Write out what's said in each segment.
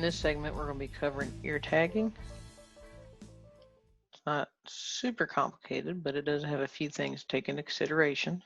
this segment, we're going to be covering ear tagging. It's not super complicated, but it does have a few things to take into consideration.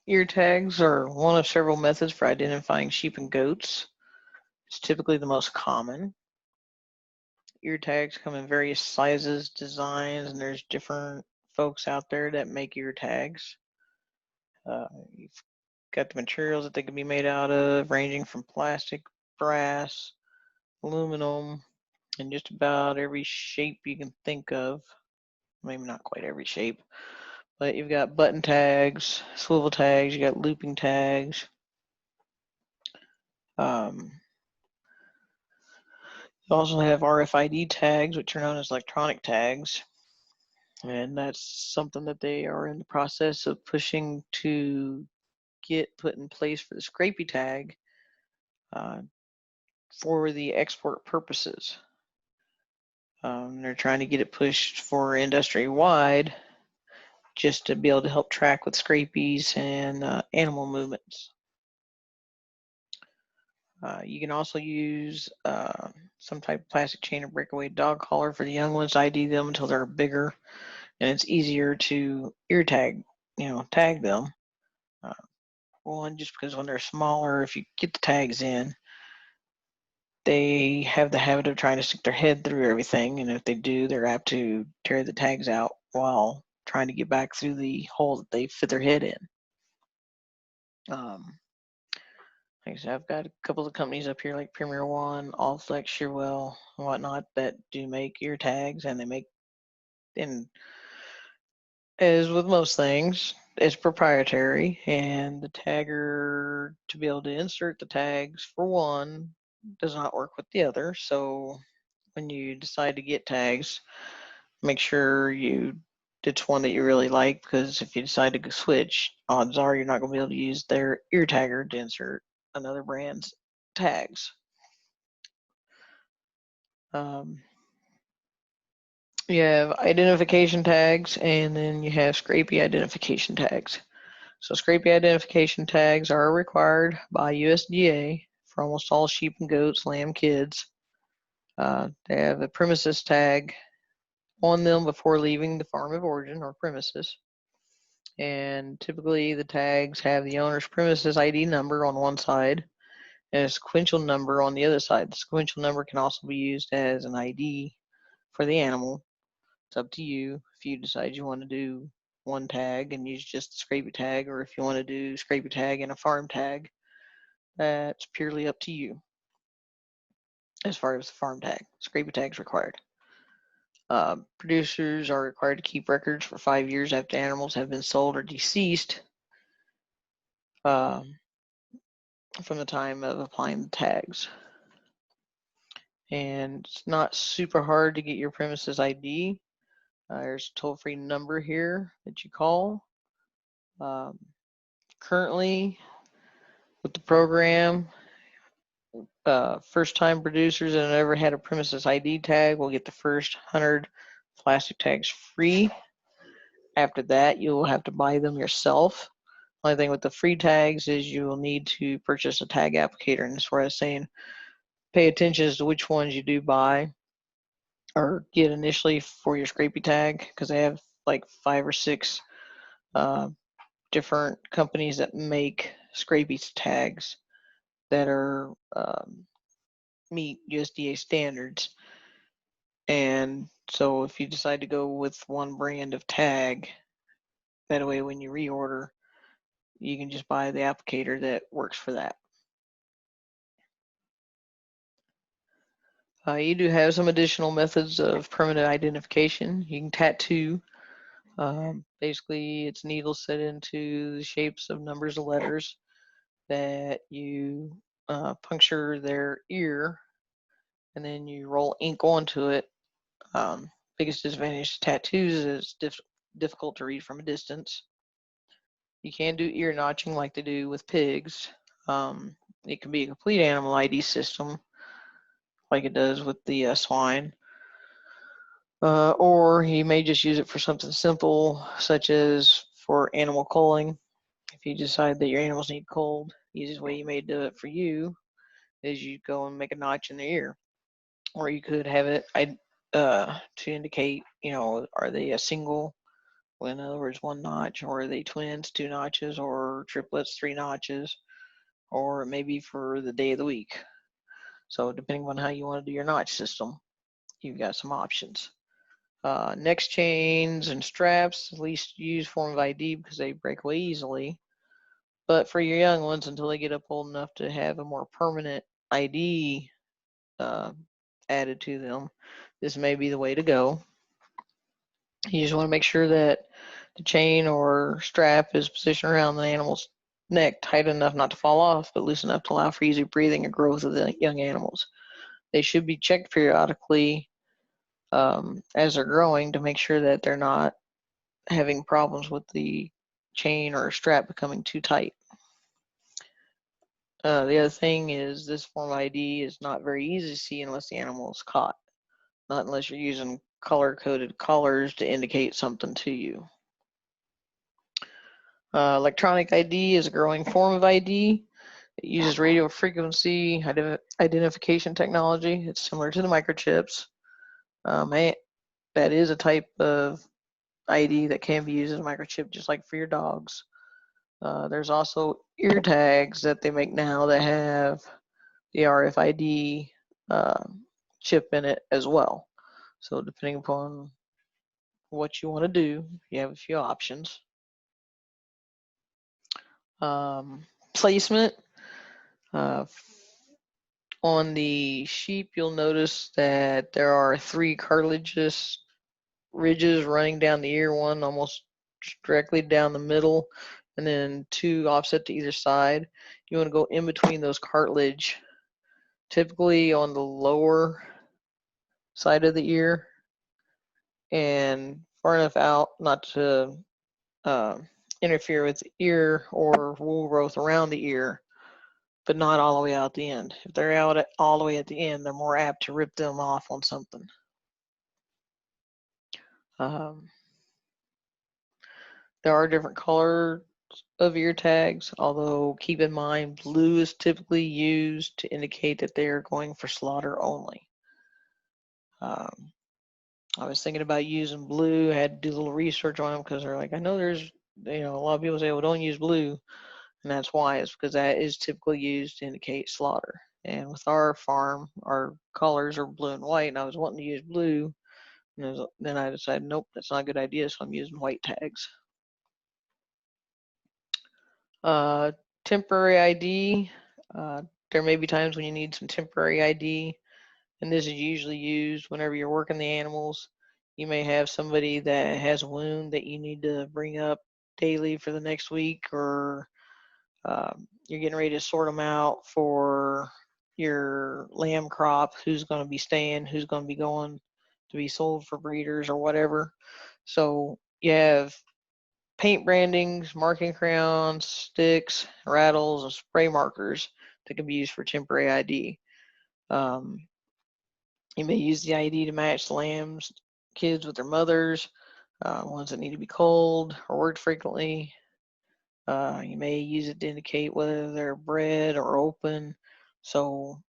Ear tags are one of several methods for identifying sheep and goats. It's typically the most common. Ear tags come in various sizes, designs, and there's different folks out there that make ear tags. You've got the materials that they can be made out of, ranging from plastic, brass, aluminum, and just about every shape you can think of. Maybe not quite every shape, but you've got button tags, swivel tags, you got looping tags. You also have RFID tags, which are known as electronic tags. And that's something that they are in the process of pushing to get put in place for the scrapie tag for the export purposes. They're trying to get it pushed for industry-wide just to be able to help track with scrapies and animal movements. You can also use some type of plastic chain or breakaway dog collar for the young ones to ID them until they're bigger, and it's easier to ear tag, tag them. One, just because when they're smaller, if you get the tags in, they have the habit of trying to stick their head through everything, and if they do, they're apt to tear the tags out while trying to get back through the hole that they fit their head in. Like I said, I've got a couple of companies up here like Premier One, Allflex, Shearwell, and whatnot that do make ear tags, and they make, and as with most things, it's proprietary, and the tagger, to be able to insert the tags for one, does not work with the other. So when you decide to get tags, make sure it's one that you really like, because if you decide to switch, odds are you're not going to be able to use their ear tagger to insert another brand's tags. You have identification tags, and then you have scrapie identification tags. So scrapie identification tags are required by USDA for almost all sheep and goats, lamb kids. They have a premises tag on them before leaving the farm of origin or premises. And typically the tags have the owner's premises ID number on one side and a sequential number on the other side. The sequential number can also be used as an ID for the animal. It's up to you if you decide you want to do one tag and use just the scrapie tag, or if you want to do scrapie tag and a farm tag. That's purely up to you. As far as the farm tag, scrapie tag is required. Producers are required to keep records for 5 years after animals have been sold or deceased from the time of applying the tags. And it's not super hard to get your premises ID. There's a toll-free number here that you call. Currently, with the program, first-time producers that have ever had a premises ID tag will get the first 100 plastic tags free. After that, you'll have to buy them yourself. The only thing with the free tags is you will need to purchase a tag applicator, and that's where I was saying pay attention as to which ones you do buy or get initially for your scrapie tag, because they have like 5 or 6 different companies that make scrapie tags that are meet USDA standards. And so if you decide to go with one brand of tag, that way when you reorder, you can just buy the applicator that works for that. You do have some additional methods of permanent identification. You can tattoo. Basically, it's needles set into the shapes of numbers of letters that you puncture their ear, and then you roll ink onto it. Biggest disadvantage to tattoos is it's difficult to read from a distance. You can do ear notching like they do with pigs. It can be a complete animal ID system like it does with the swine. Or you may just use it for something simple, such as for animal culling. If you decide that your animals need culled, the easiest way you may do it for you is you go and make a notch in the ear. Or you could have it to indicate, are they a single? Well, in other words, one notch, or are they twins, 2 notches, or triplets, 3 notches, or maybe for the day of the week. So depending on how you want to do your notch system, you've got some options. Neck chains and straps, at least use form of ID because they break away easily. But for your young ones, until they get up old enough to have a more permanent ID added to them, this may be the way to go. You just want to make sure that the chain or strap is positioned around the animal's neck tight enough not to fall off, but loose enough to allow for easy breathing and growth of the young animals. They should be checked periodically as they're growing to make sure that they're not having problems with the chain or strap becoming too tight. The other thing is this form of ID is not very easy to see unless the animal is caught, not unless you're using color-coded collars to indicate something to you. Electronic ID is a growing form of ID. It uses radio frequency identification technology. It's similar to the microchips. That is a type of ID that can be used as a microchip, just like for your dogs. There's also ear tags that they make now that have the RFID chip in it as well. So depending upon what you want to do, you have a few options. Placement. On the sheep, you'll notice that there are 3 cartilaginous ridges running down the ear, one almost directly down the middle, and then 2 offset to either side. You want to go in between those cartilage, typically on the lower side of the ear, and far enough out not to interfere with the ear or wool growth around the ear, but not all the way out the end. If they're out all the way at the end, they're more apt to rip them off on something. There are different colors of ear tags, although keep in mind blue is typically used to indicate that they are going for slaughter only. I was thinking about using blue. I had to do a little research on them because they're like, I know there's, a lot of people say, well, don't use blue. And that's why, it's because that is typically used to indicate slaughter. And with our farm, our colors are blue and white, and I was wanting to use blue. And then I decided, nope, that's not a good idea, so I'm using white tags. Temporary ID. There may be times when you need some temporary ID, and this is usually used whenever you're working the animals. You may have somebody that has a wound that you need to bring up daily for the next week, or you're getting ready to sort them out for your lamb crop, who's going to be staying, who's going to be going to be sold for breeders or whatever. So you have paint brandings, marking crayons, sticks, rattles, and spray markers that can be used for temporary ID. You may use the ID to match the lamb's kids with their mothers, ones that need to be culled or worked frequently. You may use it to indicate whether they're bred or open. So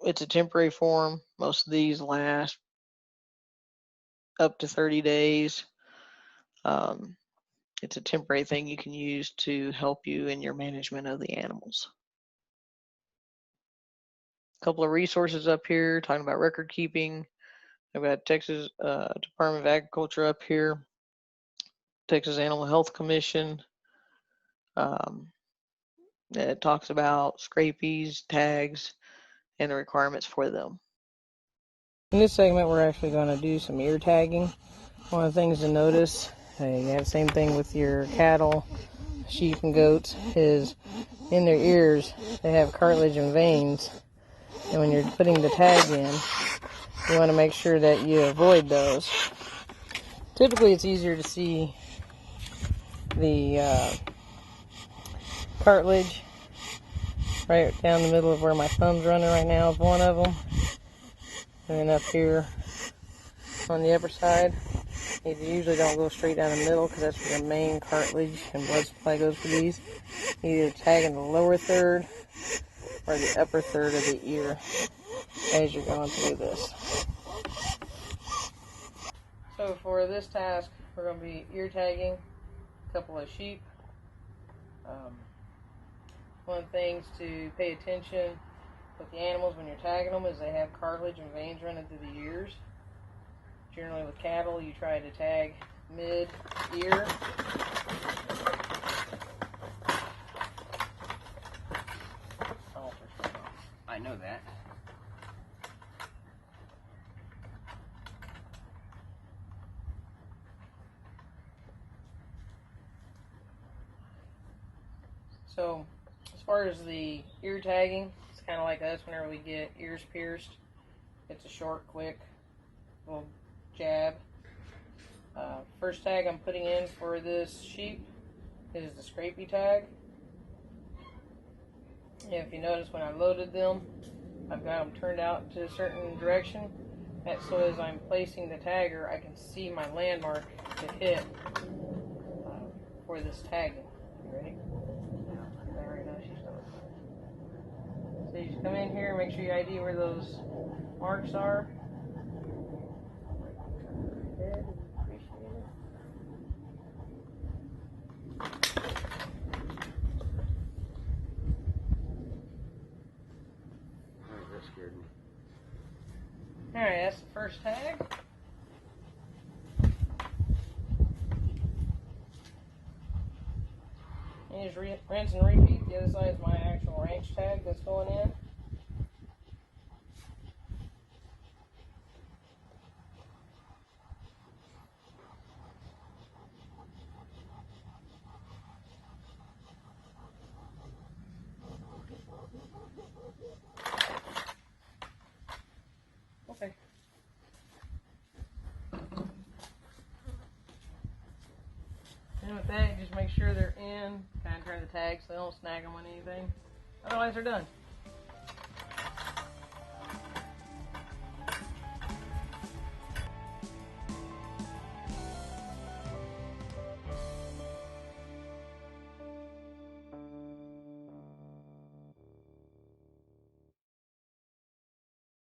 it's a temporary form. Most of these last up to 30 days. It's a temporary thing you can use to help you in your management of the animals. A couple of resources up here talking about record keeping. I've got Texas Department of Agriculture up here, Texas Animal Health Commission. It talks about scrapies, tags, and the requirements for them. In this segment, we're actually going to do some ear tagging. One of the things to notice, you have the same thing with your cattle, sheep, and goats, is in their ears they have cartilage and veins. And when you're putting the tag in, you want to make sure that you avoid those. Typically, it's easier to see the cartilage right down the middle of where my thumb's running right now is one of them. And then up here on the upper side, you usually don't go straight down the middle because that's where the main cartilage and blood supply goes for these. You either tag in the lower third or the upper third of the ear as you're going through this. So for this task, we're going to be ear tagging a couple of sheep. One of the things to pay attention with the animals when you're tagging them is they have cartilage and veins running through the ears. Generally with cattle, you try to tag mid-ear. I know that. So, as far as the ear tagging, it's kind of like us whenever we get ears pierced. It's a short, quick little jab. First tag I'm putting in for this sheep is the scrapey tag. If you notice when I loaded them, I've got them turned out to a certain direction. So as I'm placing the tagger, I can see my landmark to hit for this tagging. You ready? Right now she's done. So you just come in here, make sure you ID where those marks are. Good. Appreciate it. That scared me. Alright, that's the first tag. And you just rinse and repeat. The other side is my actual range tag that's going in. Okay. And with that, just make sure they're in. Kind of turn the tag so they don't snag them on anything. Otherwise, they're done.